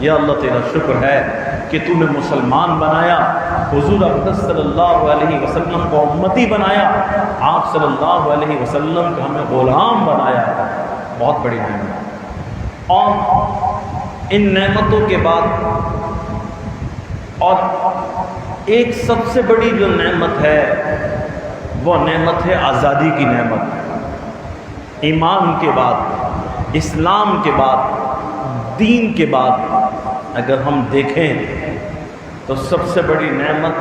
یا اللہ تیرا شکر ہے کہ تو نے مسلمان بنایا، حضور اقدس صلی اللہ علیہ وسلم کو امتی بنایا، آپ صلی اللہ علیہ وسلم کو ہمیں غلام بنایا، بہت بڑی نعمت۔ اور ان نعمتوں کے بعد اور ایک سب سے بڑی جو نعمت ہے وہ نعمت ہے آزادی کی نعمت۔ ایمان کے بعد، اسلام کے بعد، دین کے بعد اگر ہم دیکھیں تو سب سے بڑی نعمت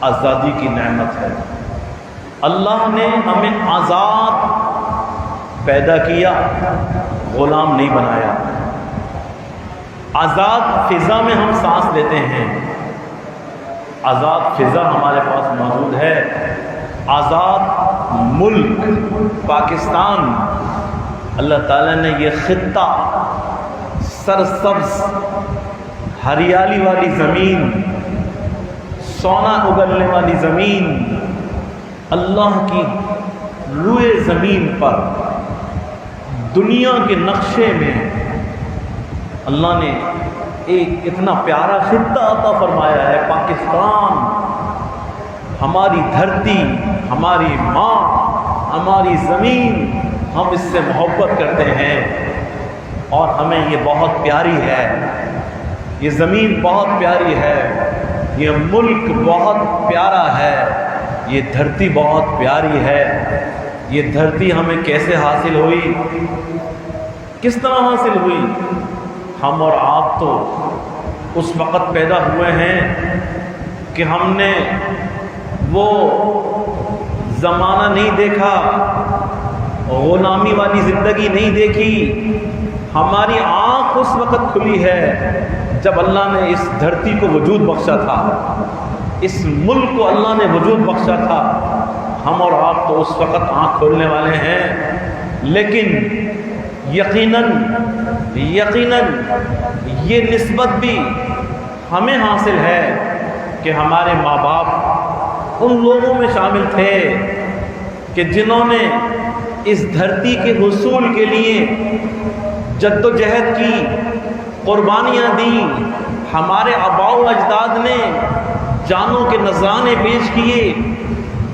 آزادی کی نعمت ہے۔ اللہ نے ہمیں آزاد پیدا کیا، غلام نہیں بنایا۔ آزاد فضا میں ہم سانس لیتے ہیں، آزاد فضا ہمارے پاس موجود ہے۔ آزاد ملک پاکستان، اللہ تعالیٰ نے یہ خطہ، سرسبز ہریالی والی زمین، سونا اگلنے والی زمین، اللہ کی روئے زمین پر دنیا کے نقشے میں اللہ نے ایک اتنا پیارا خطہ عطا فرمایا ہے۔ پاکستان ہماری دھرتی، ہماری ماں، ہماری زمین، ہم اس سے محبت کرتے ہیں اور ہمیں یہ بہت پیاری ہے، یہ زمین بہت پیاری ہے، یہ ملک بہت پیارا ہے، یہ دھرتی بہت پیاری ہے۔ یہ دھرتی ہمیں کیسے حاصل ہوئی؟ کس طرح حاصل ہوئی؟ ہم اور آپ تو اس وقت پیدا ہوئے ہیں کہ ہم نے وہ زمانہ نہیں دیکھا، غلامی والی زندگی نہیں دیکھی۔ ہماری آنکھ اس وقت کھلی ہے جب اللہ نے اس دھرتی کو وجود بخشا تھا، اس ملک کو اللہ نے وجود بخشا تھا۔ ہم اور آپ تو اس وقت آنکھ کھولنے والے ہیں، لیکن یقیناً یہ نسبت بھی ہمیں حاصل ہے کہ ہمارے ماں باپ ان لوگوں میں شامل تھے کہ جنہوں نے اس دھرتی کے حصول کے لیے جد و جہد کی، قربانیاں دیں۔ ہمارے آباء و اجداد نے جانوں کے نذرانے پیش کیے۔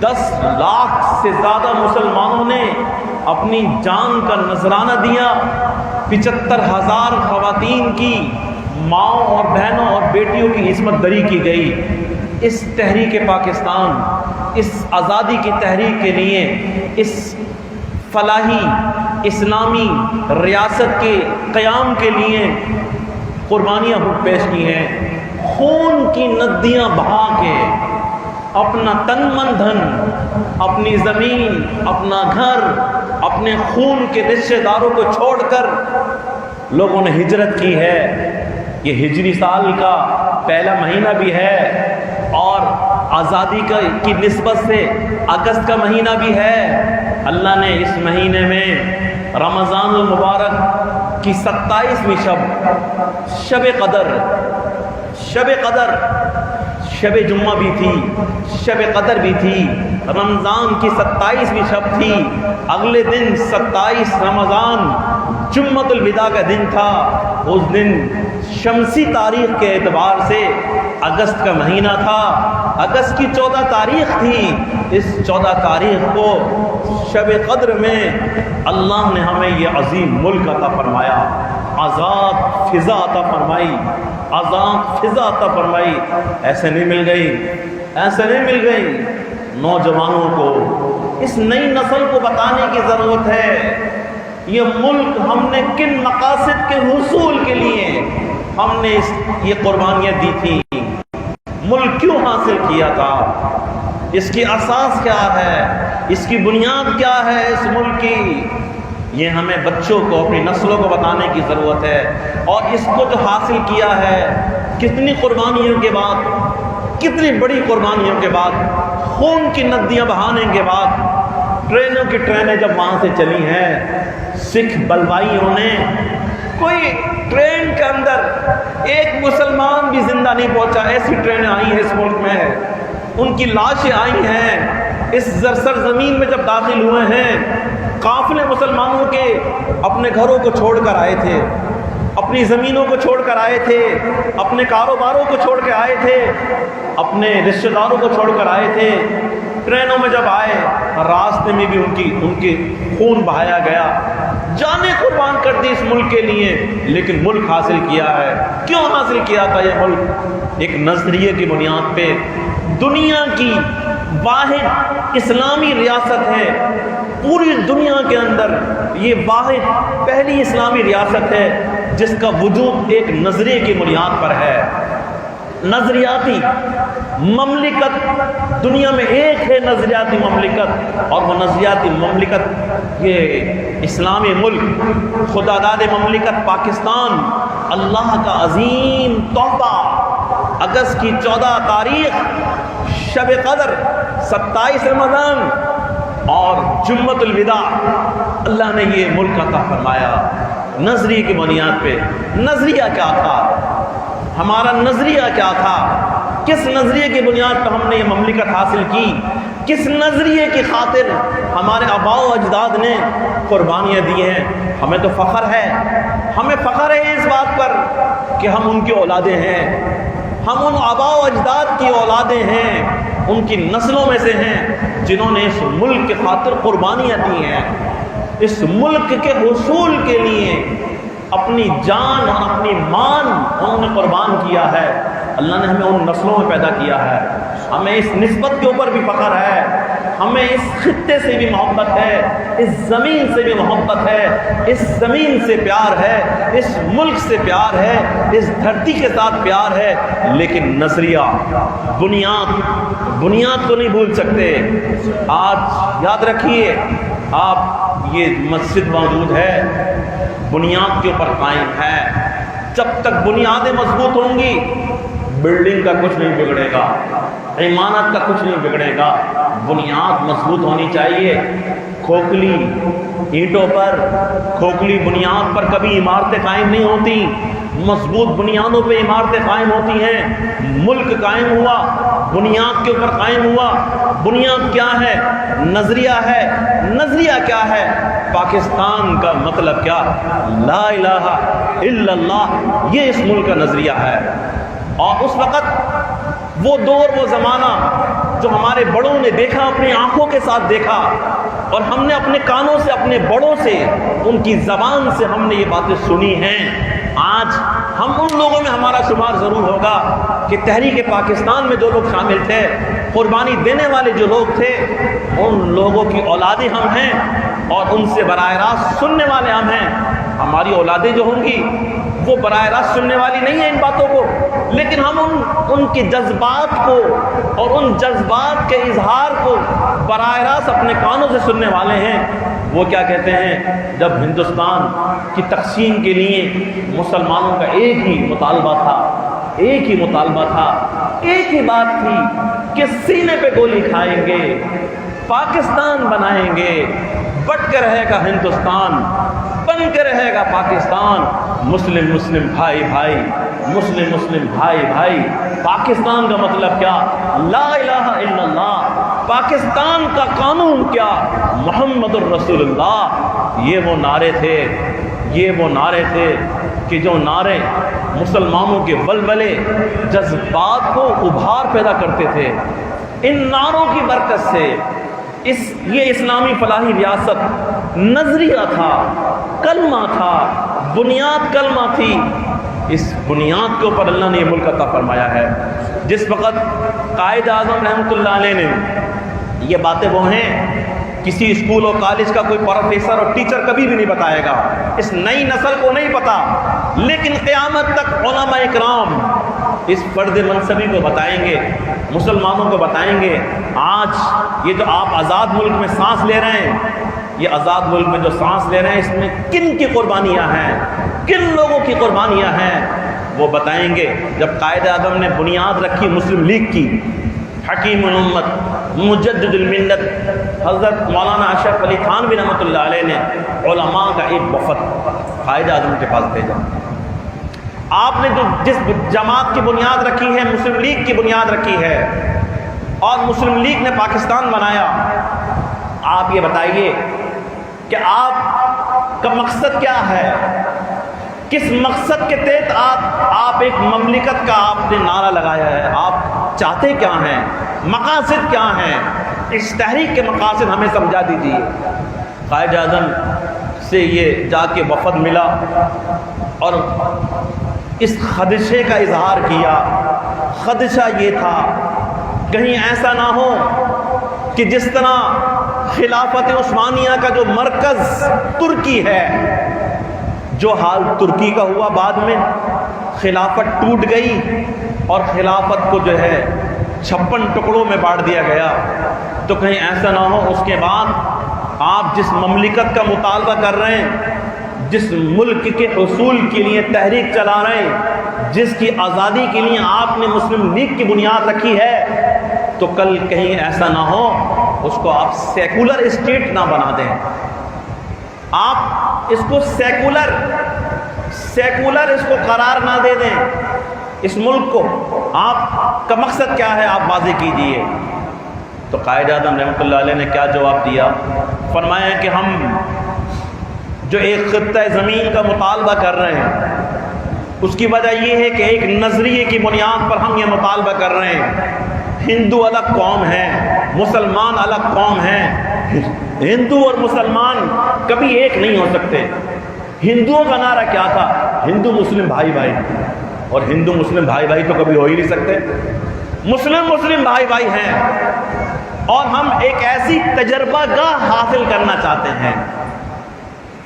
10 لاکھ سے زیادہ مسلمانوں نے اپنی جان کا نذرانہ دیا۔ 75,000 خواتین کی، ماؤں اور بہنوں اور بیٹیوں کی عصمت دری کی گئی۔ اس تحریک پاکستان، اس آزادی کی تحریک کے لیے، اس فلاحی اسلامی ریاست کے قیام کے لیے قربانیاں پیش کی ہیں۔ خون کی ندیاں بہا کے اپنا تن من دھن، اپنی زمین، اپنا گھر، اپنے خون کے رشتہ داروں کو چھوڑ کر لوگوں نے ہجرت کی ہے۔ یہ ہجری سال کا پہلا مہینہ بھی ہے اور آزادی کی نسبت سے اگست کا مہینہ بھی ہے۔ اللہ نے اس مہینے میں رمضان المبارک کی 27ویں شب قدر، شب جمعہ بھی تھی، شب قدر بھی تھی، رمضان کی 27ویں شب تھی۔ اگلے دن 27 رمضان جمعۃ الوداع کا دن تھا۔ اس دن شمسی تاریخ کے اعتبار سے اگست کا مہینہ تھا، اگست کی 14 تاریخ تھی۔ اس 14 تاریخ کو شب قدر میں اللہ نے ہمیں یہ عظیم ملک عطا فرمایا، آزاد فضا عطا فرمائی، آزاد فضا عطا فرمائی۔ ایسے نہیں مل گئی۔ نوجوانوں کو، اس نئی نسل کو بتانے کی ضرورت ہے یہ ملک ہم نے کن مقاصد کے حصول کے لیے ہم نے یہ قربانیاں دی تھی، ملک کیوں حاصل کیا تھا، اس کی اساس کیا ہے، اس کی بنیاد کیا ہے اس ملک کی۔ یہ ہمیں بچوں کو، اپنی نسلوں کو بتانے کی ضرورت ہے۔ اور اس کو جو حاصل کیا ہے، کتنی قربانیوں کے بعد، کتنی بڑی قربانیوں کے بعد، خون کی ندیاں بہانے کے بعد، ٹرینوں کی ٹرینیں جب وہاں سے چلی ہیں، سکھ بلوائیوں نے، کوئی ٹرین کے اندر ایک مسلمان بھی زندہ نہیں پہنچا۔ ایسی ٹرینیں آئی ہیں اس ملک میں، ان کی لاشیں آئی ہیں اس سرزمین میں جب داخل ہوئے ہیں۔ قافلے مسلمانوں کے اپنے گھروں کو چھوڑ کر آئے تھے، اپنی زمینوں کو چھوڑ کر آئے تھے، اپنے کاروباروں کو چھوڑ کے آئے تھے، اپنے رشتہ داروں کو چھوڑ کر آئے تھے۔ ٹرینوں میں جب آئے راستے میں بھی ان کے خون بہایا گیا، جانیں قربان کر دی اس ملک کے لیے، لیکن ملک حاصل کیا ہے۔ کیوں حاصل کیا تھا یہ ملک؟ ایک نظریے کی بنیاد پہ۔ دنیا کی واحد اسلامی ریاست ہے، پوری دنیا کے اندر یہ واحد پہلی اسلامی ریاست ہے جس کا وجود ایک نظریے کی بنیاد پر ہے۔ نظریاتی مملکت دنیا میں ایک ہے، نظریاتی مملکت، اور وہ نظریاتی مملکت یہ اسلامی ملک خدا داد مملکت پاکستان، اللہ کا عظیم تحفہ۔ اگست کی 14 تاریخ شب قدر 27 رمضان اور جمعۃ الوداع اللہ نے یہ ملک عطا فرمایا نظریے کی بنیاد پہ۔ نظریہ کیا تھا؟ ہمارا نظریہ کیا تھا؟ کس نظریے کی بنیاد پر ہم نے یہ مملکت حاصل کی؟ کس نظریے کی خاطر ہمارے آباء و اجداد نے قربانیاں دی ہیں؟ ہمیں تو فخر ہے، ہمیں فخر ہے اس بات پر کہ ہم ان کی اولادیں ہیں، ہم ان آباء و اجداد کی اولادیں ہیں، ان کی نسلوں میں سے ہیں جنہوں نے اس ملک کی خاطر قربانیاں دی ہیں، اس ملک کے حصول کے لیے اپنی جان اور اپنی مان انہوں نے قربان کیا ہے۔ اللہ نے ہمیں ان نسلوں میں پیدا کیا ہے، ہمیں اس نسبت کے اوپر بھی فخر ہے، ہمیں اس خطے سے بھی محبت ہے، اس زمین سے بھی محبت ہے، اس زمین سے پیار ہے، اس ملک سے پیار ہے، اس دھرتی کے ساتھ پیار ہے، لیکن نظریہ بنیاد کو نہیں بھول سکتے۔ آج یاد رکھیے، آپ یہ مسجد موجود ہے بنیاد کے اوپر قائم ہے۔ جب تک بنیادیں مضبوط ہوں گی بلڈنگ کا کچھ نہیں بگڑے گا، عمارت کا کچھ نہیں بگڑے گا۔ بنیاد مضبوط ہونی چاہیے۔ کھوکھلی اینٹوں پر، کھوکھلی بنیاد پر کبھی عمارتیں قائم نہیں ہوتی، مضبوط بنیادوں پہ عمارتیں قائم ہوتی ہیں۔ ملک قائم ہوا بنیاد کے اوپر قائم ہوا۔ بنیاد کیا ہے؟ نظریہ ہے۔ نظریہ کیا ہے؟ پاکستان کا مطلب کیا؟ لا الہ الا اللہ، یہ اس ملک کا نظریہ ہے۔ اور اس وقت وہ دور، وہ زمانہ جو ہمارے بڑوں نے دیکھا، اپنی آنکھوں کے ساتھ دیکھا، اور ہم نے اپنے کانوں سے، اپنے بڑوں سے، ان کی زبان سے ہم نے یہ باتیں سنی ہیں۔ آج ہم ان لوگوں میں ہمارا شمار ضرور ہوگا کہ تحریک پاکستان میں جو لوگ شامل تھے، قربانی دینے والے جو لوگ تھے، ان لوگوں کی اولادیں ہم ہیں اور ان سے براہ راست سننے والے ہم ہیں۔ ہماری اولادیں جو ہوں گی وہ براہ راست سننے والی نہیں ہیں ان باتوں کو، لیکن ہم ان کے جذبات کو اور ان جذبات کے اظہار کو براہ راست اپنے کانوں سے سننے والے ہیں۔ وہ کیا کہتے ہیں؟ جب ہندوستان کی تقسیم کے لیے مسلمانوں کا ایک ہی مطالبہ تھا، ایک ہی مطالبہ تھا، ایک ہی بات تھی کہ سینے پہ گولی کھائیں گے، پاکستان بنائیں گے، بٹ کے رہے گا ہندوستان، بن کے رہے گا پاکستان، مسلم مسلم بھائی بھائی، مسلم مسلم بھائی بھائی۔ پاکستان کا مطلب کیا؟ لا الہ الا اللہ۔ پاکستان کا قانون کیا؟ محمد الرسول اللہ۔ یہ وہ نعرے تھے، یہ وہ نعرے تھے کہ جو نعرے مسلمانوں کے ولولے، جذبات کو ابھار پیدا کرتے تھے۔ ان نعروں کی برکت سے یہ اسلامی فلاحی ریاست نظریہ تھا، کلمہ تھا، بنیاد کلمہ تھی۔ اس بنیاد کے اوپر اللہ نے یہ ملک عطا فرمایا ہے۔ جس وقت قائد اعظم رحمۃ اللہ علیہ نے یہ باتیں وہ ہیں کسی اسکول اور کالج کا کوئی پروفیسر اور ٹیچر کبھی بھی نہیں بتائے گا، اس نئی نسل کو نہیں پتا، لیکن قیامت تک علماء اکرام اس فرد منصبی کو بتائیں گے، مسلمانوں کو بتائیں گے۔ آج یہ جو آپ آزاد ملک میں سانس لے رہے ہیں، یہ آزاد ملک میں جو سانس لے رہے ہیں، اس میں کن کی قربانیاں ہیں، کن لوگوں کی قربانیاں ہیں، وہ بتائیں گے۔ جب قائد اعظم نے بنیاد رکھی مسلم لیگ کی، حکیم الامت، مجدد الملت حضرت مولانا اشرف علی تھانوی رحمۃ اللہ علیہ نے علماء کا ایک وفد قائد اعظم کے پاس بھیجا۔ آپ نے جس جماعت کی بنیاد رکھی ہے، مسلم لیگ کی بنیاد رکھی ہے، اور مسلم لیگ نے پاکستان بنایا، آپ یہ بتائیے کہ آپ کا مقصد کیا ہے؟ کس مقصد کے تحت آپ ایک مملکت کا آپ نے نعرہ لگایا ہے؟ آپ چاہتے کیا ہیں؟ مقاصد کیا ہیں؟ اس تحریک کے مقاصد ہمیں سمجھا دیجیے۔ قائد اعظم سے یہ جا کے وفد ملا اور اس خدشے کا اظہار کیا۔ خدشہ یہ تھا کہیں ایسا نہ ہو کہ جس طرح خلافت عثمانیہ کا جو مرکز ترکی ہے، جو حال ترکی کا ہوا، بعد میں خلافت ٹوٹ گئی اور خلافت کو جو ہے 56 ٹکڑوں میں بانٹ دیا گیا، تو کہیں ایسا نہ ہو اس کے بعد آپ جس مملکت کا مطالبہ کر رہے ہیں، جس ملک کے حصول کے لیے تحریک چلا رہے ہیں، جس کی آزادی کے لیے آپ نے مسلم لیگ کی بنیاد رکھی ہے، تو کل کہیں ایسا نہ ہو اس کو آپ سیکولر اسٹیٹ نہ بنا دیں۔ آپ اس کو سیکولر اس کو قرار نہ دے دیں۔ اس ملک کو آپ کا مقصد کیا ہے آپ واضح کیجئے۔ تو قائد اعظم رحمۃ اللہ علیہ نے کیا جواب دیا؟ فرمایا کہ ہم جو ایک خطہ زمین کا مطالبہ کر رہے ہیں، اس کی وجہ یہ ہے کہ ایک نظریے کی بنیاد پر ہم یہ مطالبہ کر رہے ہیں۔ ہندو الگ قوم ہیں، مسلمان الگ قوم ہیں، ہندو اور مسلمان کبھی ایک نہیں ہو سکتے۔ ہندوؤں کا نعرہ کیا تھا؟ ہندو مسلم بھائی بھائی، اور ہندو مسلم بھائی بھائی تو کبھی ہو ہی نہیں سکتے۔ مسلم بھائی بھائی ہیں، اور ہم ایک ایسی تجربہ گاہ حاصل کرنا چاہتے ہیں،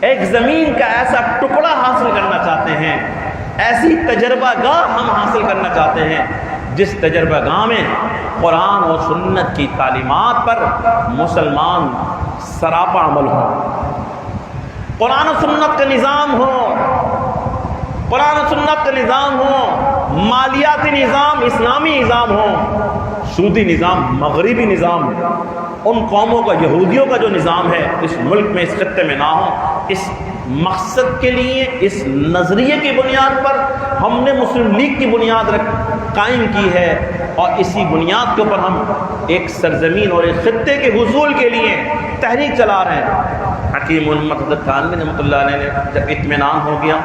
ایک زمین کا ایسا ٹکڑا حاصل کرنا چاہتے ہیں، ایسی تجربہ گاہ ہم حاصل کرنا چاہتے ہیں جس تجربہ گاہ میں قرآن و سنت کی تعلیمات پر مسلمان سراپا عمل ہو، قرآن و سنت کا نظام ہو، قرآن و سنت کا نظام ہو، مالیاتی نظام اسلامی نظام ہو، سودی نظام مغربی نظام، ان قوموں کا یہودیوں کا جو نظام ہے اس ملک میں اس خطے میں نہ ہو۔ اس مقصد کے لیے اس نظریے کی بنیاد پر ہم نے مسلم لیگ کی بنیاد قائم کی ہے، اور اسی بنیاد کے اوپر ہم ایک سرزمین اور ایک خطے کے حصول کے لیے تحریک چلا رہے ہیں۔ حکیم محمد حضرت تھانوی رحمۃ اللہ علیہ نے جب اطمینان ہو گیا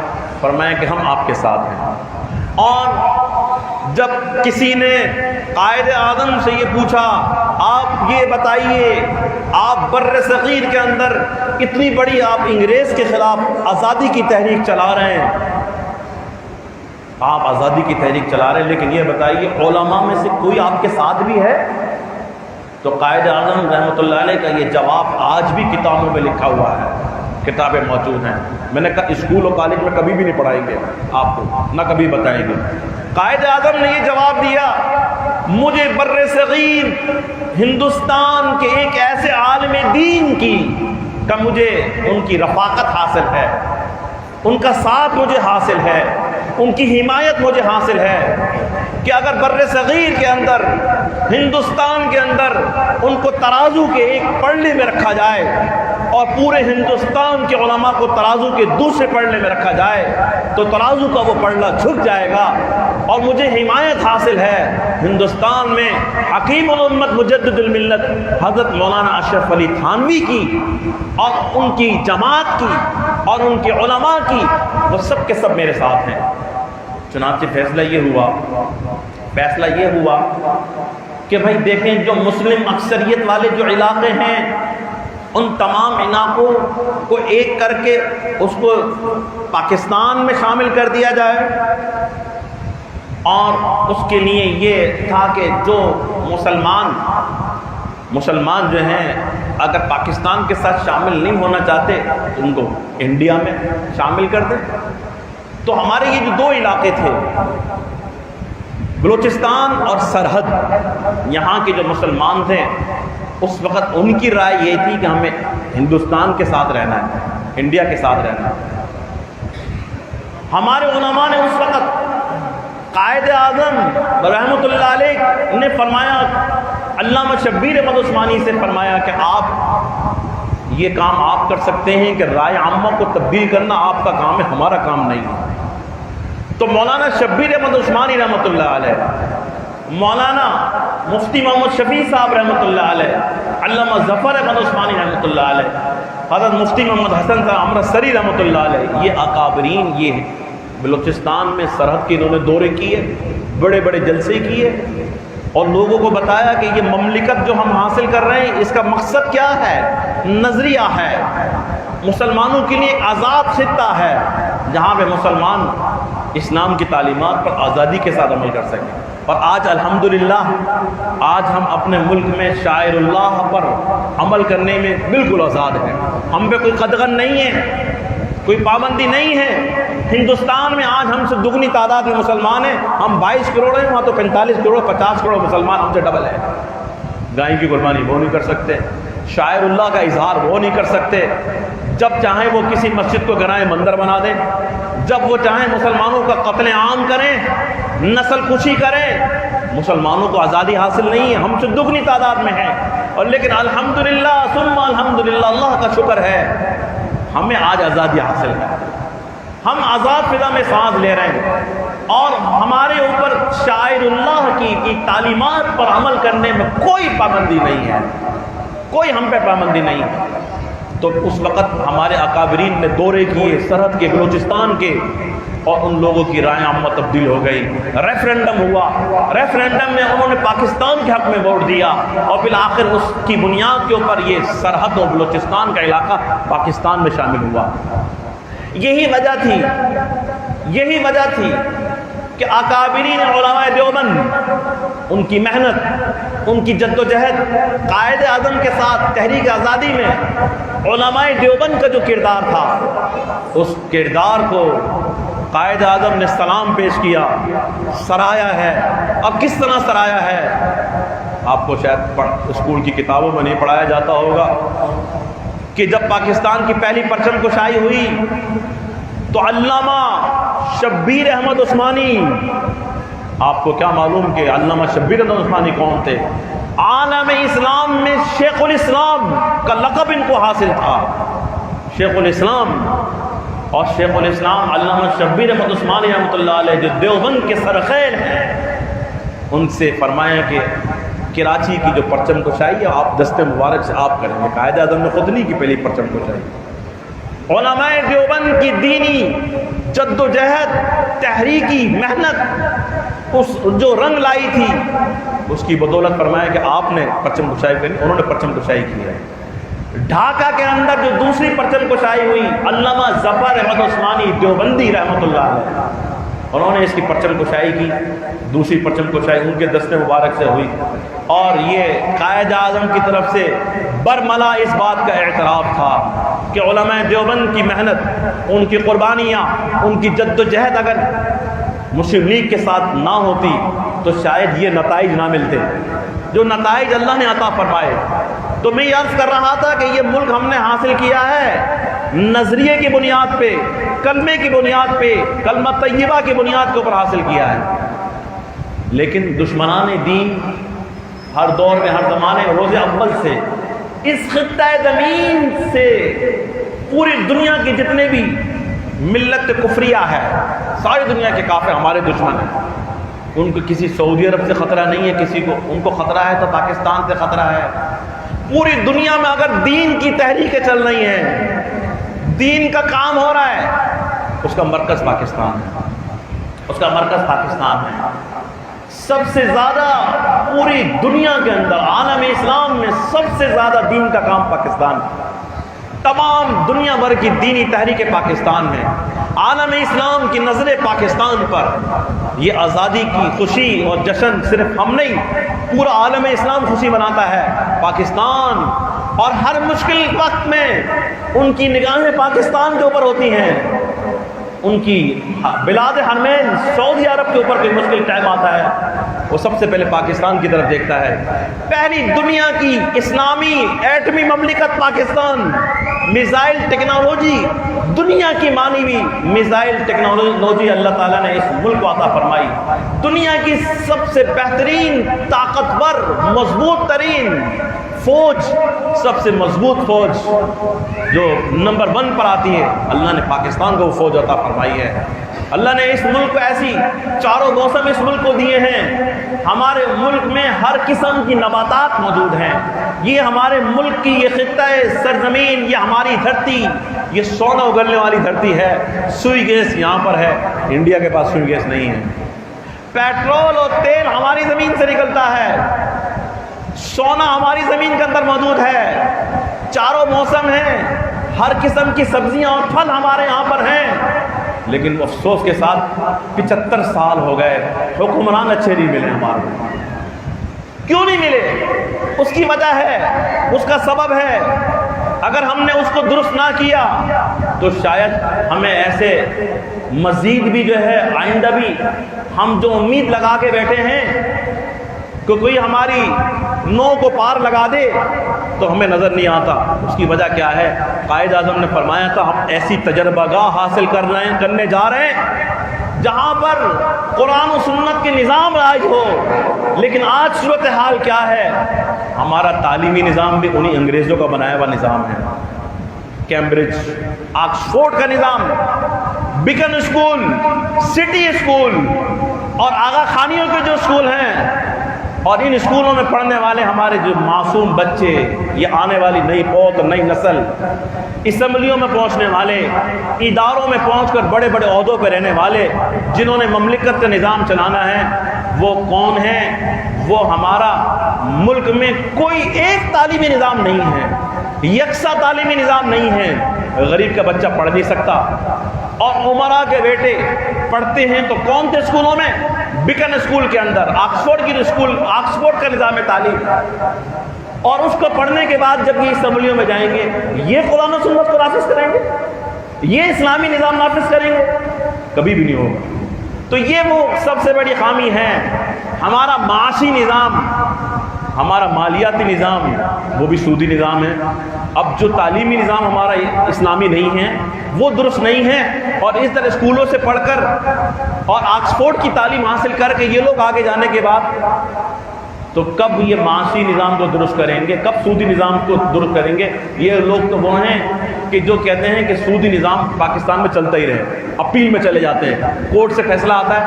فرمایا کہ ہم آپ کے ساتھ ہیں۔ اور جب کسی نے قائد اعظم سے یہ پوچھا آپ یہ بتائیے آپ بر صغیر کے اندر اتنی بڑی آپ انگریز کے خلاف آزادی کی تحریک چلا رہے ہیں، آپ آزادی کی تحریک چلا رہے ہیں، لیکن یہ بتائیے علماء میں سے کوئی آپ کے ساتھ بھی ہے؟ تو قائد اعظم رحمۃ اللہ علیہ کا یہ جواب آج بھی کتابوں میں لکھا ہوا ہے، کتابیں موجود ہیں۔ میں نے کہا اسکول اور کالج میں کبھی بھی نہیں پڑھائیں گے آپ کو، نہ کبھی بتائیں گے۔ قائد اعظم نے یہ جواب دیا مجھے بر صغیر ہندوستان کے ایک ایسے عالم دین کی کہ مجھے ان کی رفاقت حاصل ہے، ان کا ساتھ مجھے حاصل ہے، ان کی حمایت مجھے حاصل ہے کہ اگر بر صغیر کے اندر ہندوستان کے اندر ان کو ترازو کے ایک پلڑے میں رکھا جائے اور پورے ہندوستان کے علماء کو ترازو کے دوسرے پلڑے میں رکھا جائے تو ترازو کا وہ پلڑا جھک جائے گا، اور مجھے حمایت حاصل ہے ہندوستان میں حکیم الامت مجدد الملت حضرت مولانا اشرف علی تھانوی کی اور ان کی جماعت کی اور ان کے علماء کی، وہ سب کے سب میرے ساتھ ہیں۔ چنانچہ فیصلہ یہ ہوا کہ بھائی دیکھیں جو مسلم اکثریت والے جو علاقے ہیں ان تمام علاقوں کو ایک کر کے اس کو پاکستان میں شامل کر دیا جائے، اور اس کے لیے یہ تھا کہ جو مسلمان جو ہیں اگر پاکستان کے ساتھ شامل نہیں ہونا چاہتے تو ان کو انڈیا میں شامل کر دیں۔ تو ہمارے یہ جو دو علاقے تھے بلوچستان اور سرحد، یہاں کے جو مسلمان تھے اس وقت ان کی رائے یہ تھی کہ ہمیں ہندوستان کے ساتھ رہنا ہے، انڈیا کے ساتھ رہنا ہے۔ ہمارے علماء نے اس وقت قائد اعظم رحمۃ اللہ علیہ نے فرمایا، علامہ شبیر احمد عثمانی سے فرمایا کہ آپ یہ کام آپ کر سکتے ہیں کہ رائے عامہ کو تبدیل کرنا آپ کا کام ہے، ہمارا کام نہیں ہے۔ تو مولانا شبیر احمد عثمانی رحمۃ اللہ علیہ، مولانا مفتی محمد شفیع صاحب رحمۃ اللہ علیہ، علامہ ظفر احمد عثمانی رحمۃ اللہ علیہ، حضرت مفتی محمد حسن صاحب امرتسری رحمۃ اللہ علیہ، یہ اکابرین، یہ بلوچستان میں سرحد کے انہوں نے دورے کیے، بڑے بڑے جلسے کیے اور لوگوں کو بتایا کہ یہ مملکت جو ہم حاصل کر رہے ہیں اس کا مقصد کیا ہے، نظریہ ہے، مسلمانوں کے لیے ایک آزاد خطہ ہے جہاں پہ مسلمان اسلام کی تعلیمات پر آزادی کے ساتھ عمل کر سکیں۔ اور آج الحمدللہ آج ہم اپنے ملک میں شاعر اللہ پر عمل کرنے میں بالکل آزاد ہیں، ہم پہ کوئی قدغن نہیں ہے، کوئی پابندی نہیں ہے۔ ہندوستان میں آج ہم سے دگنی تعداد میں مسلمان ہیں، ہم 22 کروڑ ہیں، وہاں تو 45 کروڑ 50 کروڑ مسلمان ہم سے ڈبل ہے۔ گائے کی قربانی وہ نہیں کر سکتے، شاعر اللہ کا اظہار وہ نہیں کر سکتے، جب چاہیں وہ کسی مسجد کو گرائیں مندر بنا دیں، جب وہ چاہیں مسلمانوں کا قتل عام کریں، نسل کشی کریں، مسلمانوں کو آزادی حاصل نہیں ہے، ہم سے دگنی تعداد میں ہیں۔ اور لیکن الحمدللہ ثم الحمدللہ اللہ کا شکر ہے ہمیں آج آزادی حاصل ہے، ہم آزاد فضا میں سانس لے رہے ہیں اور ہمارے اوپر شاعر اللہ کی تعلیمات پر عمل کرنے میں کوئی پابندی نہیں ہے، کوئی ہم پہ پابندی نہیں ہے۔ تو اس وقت ہمارے اکابرین نے دورے کیے سرحد کے، بلوچستان کے، اور ان لوگوں کی رائے عامہ تبدیل ہو گئی، ریفرینڈم ہوا، ریفرینڈم میں انہوں نے پاکستان کے حق میں ووٹ دیا اور بالآخر اس کی بنیاد کے اوپر یہ سرحد اور بلوچستان کا علاقہ پاکستان میں شامل ہوا۔ یہی وجہ تھی کہ اکابرین علماء دیوبند ان کی محنت، ان کی جد و جہد، قائد اعظم کے ساتھ تحریک آزادی میں علماء دیوبند کا جو کردار تھا، اس کردار کو قائد اعظم نے سلام پیش کیا، سراہا ہے۔ اب کس طرح سراہا ہے؟ آپ کو شاید اسکول کی کتابوں میں نہیں پڑھایا جاتا ہوگا کہ جب پاکستان کی پہلی پرچم کشائی ہوئی تو علامہ شبیر احمد عثمانی، آپ کو کیا معلوم کہ علامہ شبیر احمد عثمانی کون تھے؟ عالم اسلام میں شیخ الاسلام کا لقب ان کو حاصل تھا، شیخ الاسلام۔ اور شیخ الاسلام علامہ شبیر احمد عثمانی رحمۃ اللہ علیہ جو دیوبند کے سرخیل ہیں، ان سے فرمایا کہ کراچی کی جو پرچم کشائی ہے آپ دستے مبارک سے آپ کریں گے۔ قائد اعظم نے خود نہیں کی پہلی پرچم کشائی۔ علماء دیوبند کی دینی جد و جہد، تحریکی محنت اس جو رنگ لائی تھی، اس کی بدولت فرمایا کہ آپ نے پرچم کشائی کرنی، انہوں نے پرچم کشائی کی ہے۔ ڈھاکہ کے اندر جو دوسری پرچم کشائی ہوئی، علامہ ظفر احمد عثمانی دیوبندی رحمۃ اللہ علیہ، انہوں نے اس کی پرچم کشائی کی، دوسری پرچم کشائی ان کے دستے مبارک سے ہوئی۔ اور یہ قائد اعظم کی طرف سے برملا اس بات کا اعتراف تھا کہ علماء دیوبند کی محنت، ان کی قربانیاں، ان کی جد و جہد اگر مسلم لیگ کے ساتھ نہ ہوتی تو شاید یہ نتائج نہ ملتے جو نتائج اللہ نے عطا فرمائے۔ تو میں یہ عرض کر رہا تھا کہ یہ ملک ہم نے حاصل کیا ہے نظریے کی بنیاد پہ، کلمے کی بنیاد پہ، کلمہ طیبہ کی بنیاد کے اوپر حاصل کیا ہے۔ لیکن دشمنان دین ہر دور میں، ہر زمانے، روز اول سے اس خطہ زمین سے پوری دنیا کی جتنے بھی ملت کفریہ ہے، ساری دنیا کے کافر ہمارے دشمن ہیں۔ ان کو کسی سعودی عرب سے خطرہ نہیں ہے، کسی کو ان کو خطرہ ہے تو پاکستان سے خطرہ ہے۔ پوری دنیا میں اگر دین کی تحریکیں چل رہی ہیں، دین کا کام ہو رہا ہے، اس کا مرکز پاکستان ہے، اس کا مرکز پاکستان ہے۔ سب سے زیادہ پوری دنیا کے اندر، عالم اسلام میں سب سے زیادہ دین کا کام پاکستان ہے۔ تمام دنیا بھر کی دینی تحریک پاکستان میں، عالم اسلام کی نظریں پاکستان پر۔ یہ آزادی کی خوشی اور جشن صرف ہم نہیں، پورا عالم اسلام خوشی مناتا ہے۔ پاکستان، اور ہر مشکل وقت میں ان کی نگاہیں پاکستان کے اوپر ہوتی ہیں۔ ان کی بلاد حرمین سعودی عرب کے اوپر کوئی مشکل ٹائم آتا ہے، وہ سب سے پہلے پاکستان کی طرف دیکھتا ہے۔ پہلی دنیا کی اسلامی ایٹمی مملکت پاکستان، میزائل ٹیکنالوجی، دنیا کی مانی ہوئی میزائل ٹیکنالوجی اللہ تعالیٰ نے اس ملک کو عطا فرمائی۔ دنیا کی سب سے بہترین، طاقتور، مضبوط ترین فوج، سب سے مضبوط فوج جو نمبر 1 پر آتی ہے، اللہ نے پاکستان کو وہ فوج عطا فرمائی ہے۔ اللہ نے اس ملک کو ایسی چاروں موسم اس ملک کو دیے ہیں. ہمارے ملک میں ہر قسم کی نباتات موجود ہیں. یہ ہمارے ملک کی یہ خطہ سرزمین، یہ ہماری دھرتی، یہ سونا اگلنے والی دھرتی ہے. سوئی گیس یہاں پر ہے، انڈیا کے پاس سوئی گیس نہیں ہے. پیٹرول اور تیل ہماری زمین سے نکلتا ہے. سونا ہماری زمین کے اندر موجود ہے. چاروں موسم ہیں، ہر قسم کی سبزیاں اور پھل ہمارے یہاں پر ہیں. لیکن افسوس کے ساتھ 75 سال ہو گئے، حکمران اچھے نہیں ملے ہمارے. کیوں نہیں ملے؟ اس کی وجہ ہے، اس کا سبب ہے. اگر ہم نے اس کو درست نہ کیا تو شاید ہمیں ایسے مزید بھی جو ہے آئندہ بھی ہم جو امید لگا کے بیٹھے ہیں کہ کوئی ہماری نو کو پار لگا دے تو ہمیں نظر نہیں آتا. اس کی وجہ کیا ہے؟ قائد اعظم نے فرمایا تھا ہم ایسی تجربہ گاہ حاصل کرنے جا رہے ہیں جہاں پر قرآن و سنت کے نظام رائج ہو. لیکن آج صورتحال کیا ہے؟ ہمارا تعلیمی نظام بھی انہی انگریزوں کا بنایا ہوا نظام ہے. کیمبرج، آکسفورڈ کا نظام، بیکن اسکول، سٹی اسکول اور آغا خانیوں کے جو اسکول ہیں، اور ان اسکولوں میں پڑھنے والے ہمارے جو معصوم بچے، یہ آنے والی نئی پوت، نئی نسل، اسمبلیوں میں پہنچنے والے، اداروں میں پہنچ کر بڑے بڑے عہدوں پہ رہنے والے، جنہوں نے مملکت کا نظام چلانا ہے، وہ کون ہیں؟ وہ ہمارا ملک میں کوئی ایک تعلیمی نظام نہیں ہے، یکساں تعلیمی نظام نہیں ہے. غریب کا بچہ پڑھ نہیں سکتا، اور عمرا کے بیٹے پڑھتے ہیں تو کون سے اسکولوں میں؟ بیکن اسکول کے اندر، آکسفورڈ کا نظام تعلیم. اور اس کو پڑھنے کے بعد جب یہ اسمبلیوں میں جائیں گے، یہ قرآن و سنت کو نافذ کریں گے؟ یہ اسلامی نظام نافذ کریں گے؟ کبھی بھی نہیں ہوگا. تو یہ وہ سب سے بڑی خامی ہے. ہمارا معاشی نظام، ہمارا مالیاتی نظام وہ بھی سودی نظام ہے. اب جو تعلیمی نظام ہمارا اسلامی نہیں ہے وہ درست نہیں ہے. اور اس طرح اسکولوں سے پڑھ کر اور آکسفورڈ کی تعلیم حاصل کر کے یہ لوگ آگے جانے کے بعد تو کب یہ معاشی نظام کو درست کریں گے؟ کب سودی نظام کو درست کریں گے؟ یہ لوگ تو وہ ہیں کہ جو کہتے ہیں کہ سودی نظام پاکستان میں چلتا ہی رہے، اپیل میں چلے جاتے ہیں. کورٹ سے فیصلہ آتا ہے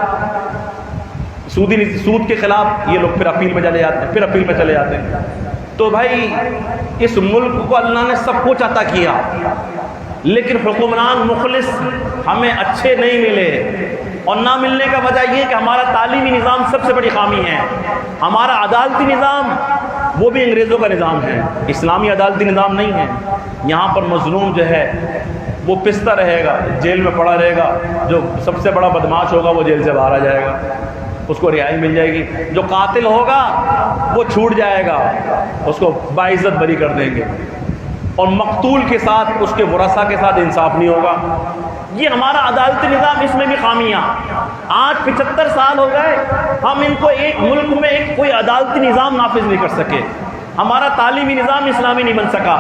سود کے خلاف، یہ لوگ پھر اپیل میں چلے جاتے ہیں، پھر اپیل میں چلے جاتے ہیں. تو بھائی اس ملک کو اللہ نے سب کچھ عطا کیا، لیکن حکمران مخلص ہمیں اچھے نہیں ملے. اور نہ ملنے کا وجہ یہ کہ ہمارا تعلیمی نظام سب سے بڑی خامی ہے. ہمارا عدالتی نظام وہ بھی انگریزوں کا نظام ہے، اسلامی عدالتی نظام نہیں ہے. یہاں پر مظلوم جو ہے وہ پستا رہے گا، جیل میں پڑا رہے گا. جو سب سے بڑا بدماش ہوگا وہ جیل سے باہر آ جائے گا، اس کو رہائی مل جائے گی. جو قاتل ہوگا وہ چھوٹ جائے گا، اس کو باعزت بری کر دیں گے. اور مقتول کے ساتھ، اس کے ورثاء کے ساتھ انصاف نہیں ہوگا. یہ ہمارا عدالتی نظام، اس میں بھی خامیاں. آج 75 سال ہو گئے، ہم ان کو ایک ملک میں ایک کوئی عدالتی نظام نافذ نہیں کر سکے. ہمارا تعلیمی نظام اسلامی نہیں بن سکا.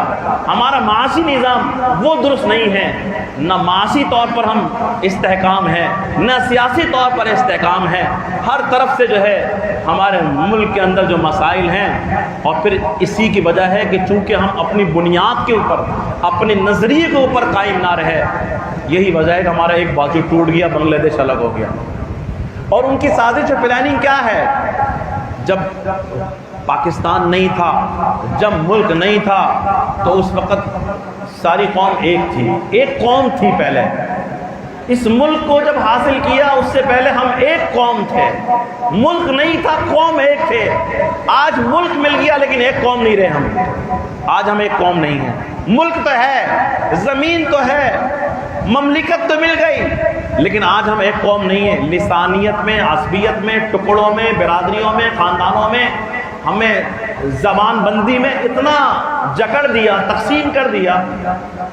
ہمارا معاشی نظام وہ درست نہیں ہے. نہ معاشی طور پر ہم استحکام ہے، نہ سیاسی طور پر استحکام ہے. ہر طرف سے جو ہے ہمارے ملک کے اندر جو مسائل ہیں، اور پھر اسی کی وجہ ہے کہ چونکہ ہم اپنی بنیاد کے اوپر، اپنے نظریے کے اوپر قائم نہ رہے. یہی وجہ ہے کہ ہمارا ایک بازو ٹوٹ گیا، بنگلہ دیش الگ ہو گیا. اور ان کی سازش اور پلاننگ کیا ہے؟ جب پاکستان نہیں تھا، جب ملک نہیں تھا، تو اس وقت ساری قوم ایک تھی، ایک قوم تھی. پہلے اس ملک کو جب حاصل کیا اس سے پہلے ہم ایک قوم تھے. ملک نہیں تھا، قوم ایک تھے. آج ملک مل گیا لیکن ایک قوم نہیں رہے ہم. آج ہم ایک قوم نہیں ہیں. ملک تو ہے، زمین تو ہے، مملکت تو مل گئی، لیکن آج ہم ایک قوم نہیں ہیں. لسانیت میں، عصبیت میں، ٹکڑوں میں، برادریوں میں، خاندانوں میں ہمیں زبان بندی میں اتنا جکڑ دیا، تقسیم کر دیا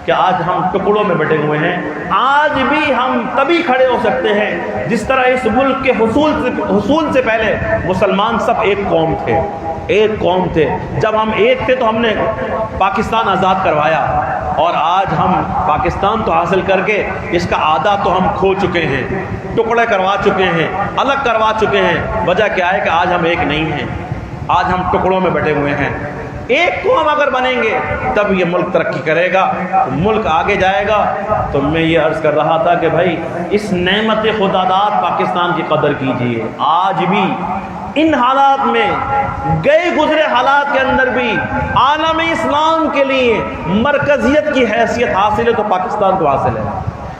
کہ آج ہم ٹکڑوں میں بٹے ہوئے ہیں. آج بھی ہم تبھی کھڑے ہو سکتے ہیں جس طرح اس ملک کے حصول سے پہلے مسلمان سب ایک قوم تھے، ایک قوم تھے. جب ہم ایک تھے تو ہم نے پاکستان آزاد کروایا، اور آج ہم پاکستان تو حاصل کر کے اس کا آدھا تو ہم کھو چکے ہیں، ٹکڑے کروا چکے ہیں، الگ کروا چکے ہیں. وجہ کیا ہے کہ آج ہم ایک نہیں ہیں. آج ہم ٹکڑوں میں بیٹھے ہوئے ہیں. ایک قوم اگر بنیں گے تب یہ ملک ترقی کرے گا، ملک آگے جائے گا۔ تو میں یہ عرض کر رہا تھا کہ بھائی اس نعمت خداداد پاکستان کی قدر کیجئے۔ آج بھی ان حالات میں، گئے گزرے حالات کے اندر بھی عالم اسلام کے لیے مرکزیت کی حیثیت حاصل ہے تو پاکستان کو حاصل ہے۔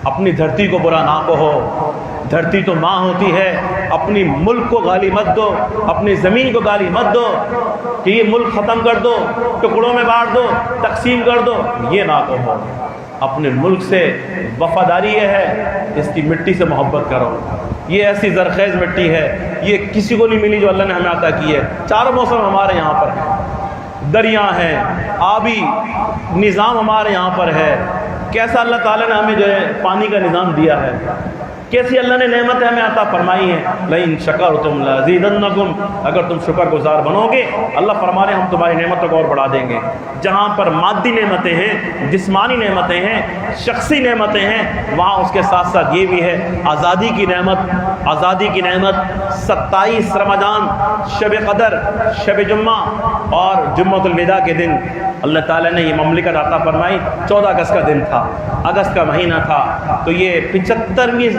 اپنی دھرتی کو برا نہ کہو، دھرتی تو ماں ہوتی ہے، اپنی ملک کو گالی مت دو، اپنی زمین کو گالی مت دو کہ یہ ملک ختم کر دو، ٹکڑوں میں بانٹ دو، تقسیم کر دو، یہ نہ کہو۔ اپنے ملک سے وفاداری یہ ہے، اس کی مٹی سے محبت کرو۔ یہ ایسی زرخیز مٹی ہے، یہ کسی کو نہیں ملی جو اللہ نے ہمیں عطا کی ہے۔ چاروں موسم ہمارے یہاں پر ہیں، دریا ہیں، آبی نظام ہمارے یہاں پر ہے۔ کیسا اللہ تعالیٰ نے ہمیں جو ہے پانی کا نظام دیا ہے، کیسی اللہ نے نعمت ہمیں عطا فرمائی ہے۔ لئن شکرتم لازیدنکم، اگر تم شکر گزار بنو گے اللہ فرما رہے ہم تمہاری نعمتوں کو اور بڑھا دیں گے۔ جہاں پر مادی نعمتیں ہیں، جسمانی نعمتیں ہیں، شخصی نعمتیں ہیں، وہاں اس کے ساتھ ساتھ یہ بھی ہے آزادی کی نعمت۔ آزادی کی نعمت 27 رمضان، شب قدر، شب جمعہ اور جمعۃ الوداع کے دن اللہ تعالیٰ نے یہ مملکت عطا فرمائی۔ 14 اگست کا دن تھا، اگست کا مہینہ تھا، تو یہ 75ویں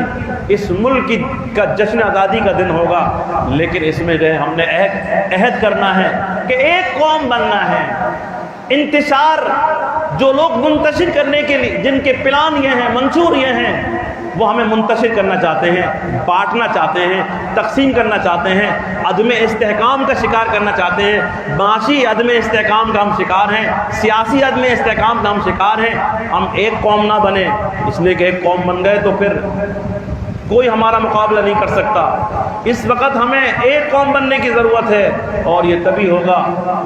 اس ملک کا جشن آزادی کا دن ہوگا۔ لیکن اس میں جو ہے ہم نے عہد کرنا ہے کہ ایک قوم بننا ہے۔ انتشار جو لوگ منتشر کرنے کے لیے، جن کے پلان یہ ہیں، منشور یہ ہیں، وہ ہمیں منتشر کرنا چاہتے ہیں، بانٹنا چاہتے ہیں، تقسیم کرنا چاہتے ہیں، عدم استحکام کا شکار کرنا چاہتے ہیں۔ معاشی عدم استحکام کا ہم شکار ہیں، سیاسی عدم استحکام کا ہم شکار ہیں۔ ہم ایک قوم نہ بنے، اس لیے کہ ایک قوم بن گئے تو پھر کوئی ہمارا مقابلہ نہیں کر سکتا۔ اس وقت ہمیں ایک قوم بننے کی ضرورت ہے، اور یہ تبھی ہوگا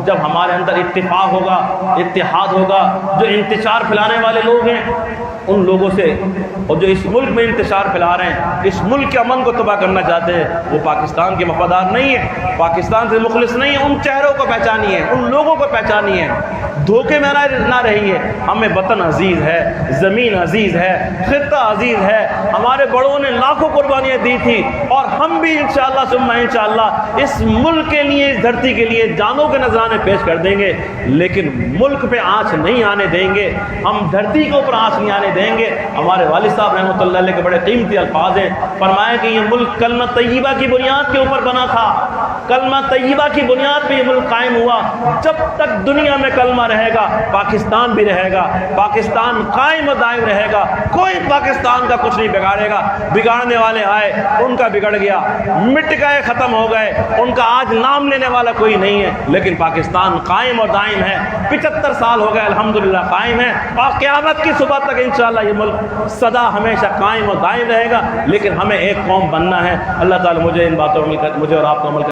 جب ہمارے اندر اتفاق ہوگا، اتحاد ہوگا۔ جو انتشار پھیلانے والے لوگ ہیں ان لوگوں سے، اور جو اس ملک میں انتشار پھیلا رہے ہیں، اس ملک کے امن کو تباہ کرنا چاہتے ہیں، وہ پاکستان کے وفادار نہیں ہیں، پاکستان سے مخلص نہیں ہیں۔ ان چہروں کو پہچانیے، ان لوگوں کو پہچانیے، دھوکے میں نہ رہیے۔ ہمیں وطن عزیز ہے، زمین عزیز ہے، خطہ عزیز ہے، ہمارے بڑوں نے لاکھوں قربانیاں دی تھی، اور ہم بھی انشاءاللہ ثم انشاءاللہ اس ملک کے لیے، اس دھرتی کے لیے جانوں کے نذرانے پیش کر دیں گے۔ لیکن ملک پہ آنچ نہیں آنے دیں گے، ہم دھرتی کے اوپر آنچ نہیں آنے دیں گے۔ ہمارے والد صاحب رحمۃ اللہ علیہ کے بڑے قیمتی الفاظ ہیں، فرمایا کہ یہ ملک کلمہ طیبہ کی بنیاد کے اوپر بنا تھا، کلمہ طیبہ کی بنیاد پہ یہ ملک قائم ہوا۔ جب تک دنیا میں کلمہ رہے گا پاکستان بھی رہے گا، پاکستان قائم و دائم رہے گا، کوئی پاکستان کا کچھ نہیں بگاڑے گا۔ بگاڑنے والے آئے، ان کا بگڑ گیا، مٹ گئے، ختم ہو گئے، ان کا آج نام لینے والا کوئی نہیں ہے۔ لیکن پاکستان قائم اور دائم ہے، 75 سال ہو گئے الحمدللہ قائم ہے، اور قیامت کی صبح تک انشاءاللہ یہ ملک سدا ہمیشہ قائم اور دائم رہے گا۔ لیکن ہمیں ایک قوم بننا ہے۔ اللہ تعالیٰ مجھے ان باتوں میں، مجھے اور آپ کو عمل